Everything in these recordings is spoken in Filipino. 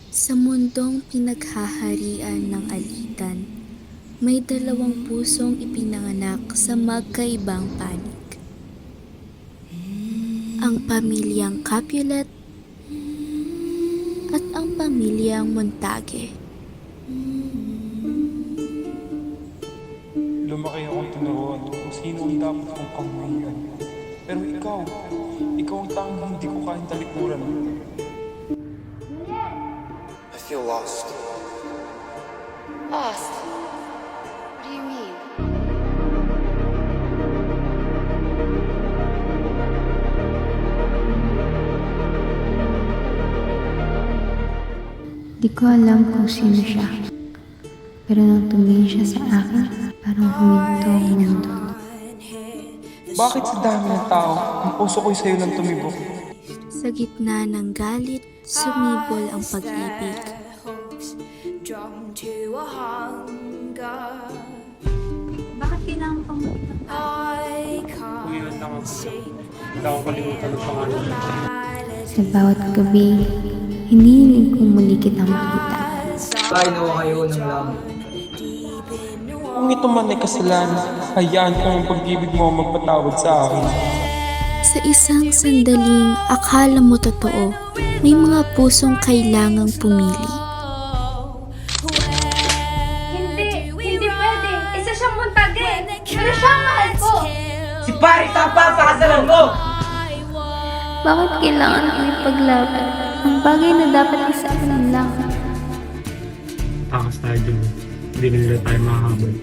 Sa mundong pinaghaharian ng alitan, may dalawang pusong ipinanganak sa magkaibang panig. Ang pamilyang Capulet at ang pamilyang Montague. Lumaki akong tinuruan kung sino ang dapat kong kamuhian. Pero ikaw ang tanging hindi ko kayang talikuran. I feel lost. Lost? What do you mean? Di ko alam kung sino siya. Pero nang tumingin siya sa akin, parang huminto ang mundo. Bakit sa dami ng tao, ang puso ko'y sa'yo lang tumibok? Sa gitna ng galit, sumibol ang pag-ibig. Bakit kailangan pang Uwihan lang ako. Wala akong kalimutan ng pangalan. Sa bawat gabi, hinihiling kong muli kitang makita. Ay, nawa kayo ng langit. Kung ito man ay kasalanan, hayaan ko ang pag-ibig mo ang magpatawad sa akin. Sa isang sandaling akala mo totoo, may mga pusong kailangang pumili. Hindi pwede. Isa siyang Montague. Pero siya ang mahal ko. Si Paris ang papakasalan ko! Bakit kailangan ko ipaglaban ang bagay na dapat isa lang? Takas tayo dun. Hindi na nila tayo makahabol.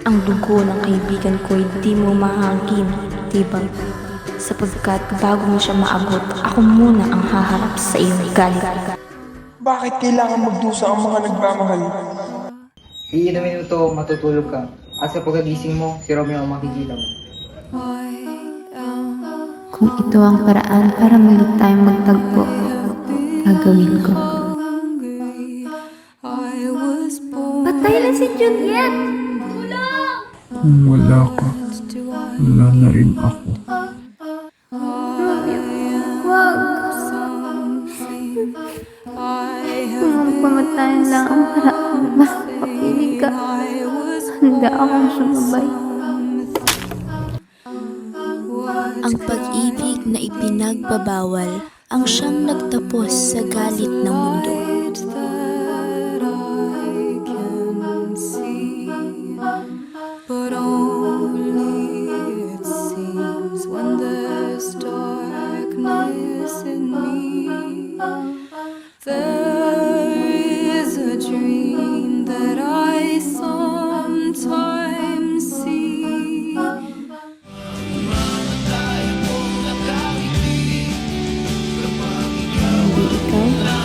Ang dugo ng kaibigan ko ay di mo mahangin, diba? Sapagkat bago mo siya maabot, ako muna ang haharap sa iyong galit. Bakit kailangan magdusa ang mga nagmamahal? Iinumin mo to, matutulog ka. At sa pagkagising mo, si Romeo ang makikilaw. Kung ito ang paraan para muli tayong magtagpo, gagawin ko. Patay na si Juliet! Kung wala ka, wala na rin ako. Wag! Kung ang pamatayan lang ang paraan na makapapilig ka, handa akong sumabay. Ang pag-ibig na ipinagbabawal ang siyang nagtapos sa galit ng mundo. But only it seems when there's darkness in me. There is a dream that I sometimes see. Hindi ikaw, wala.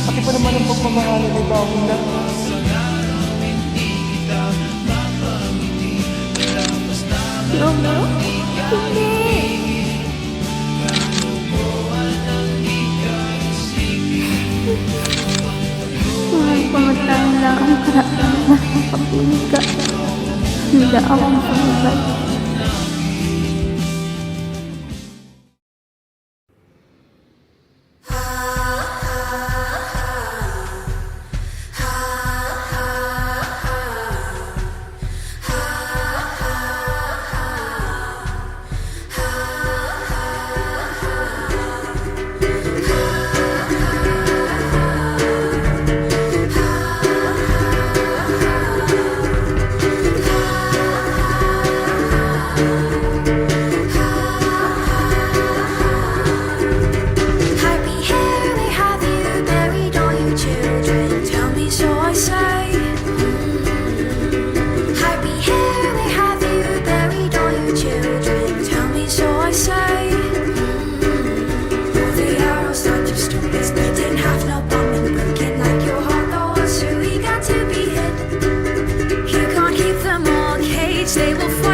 Pati pa naman ang pagmamahalan ay bawal na. Romeo? Hindi! Kung ang pamatayan lang ang paraan na makapapilig ka, handa akong sumabay. They will fall.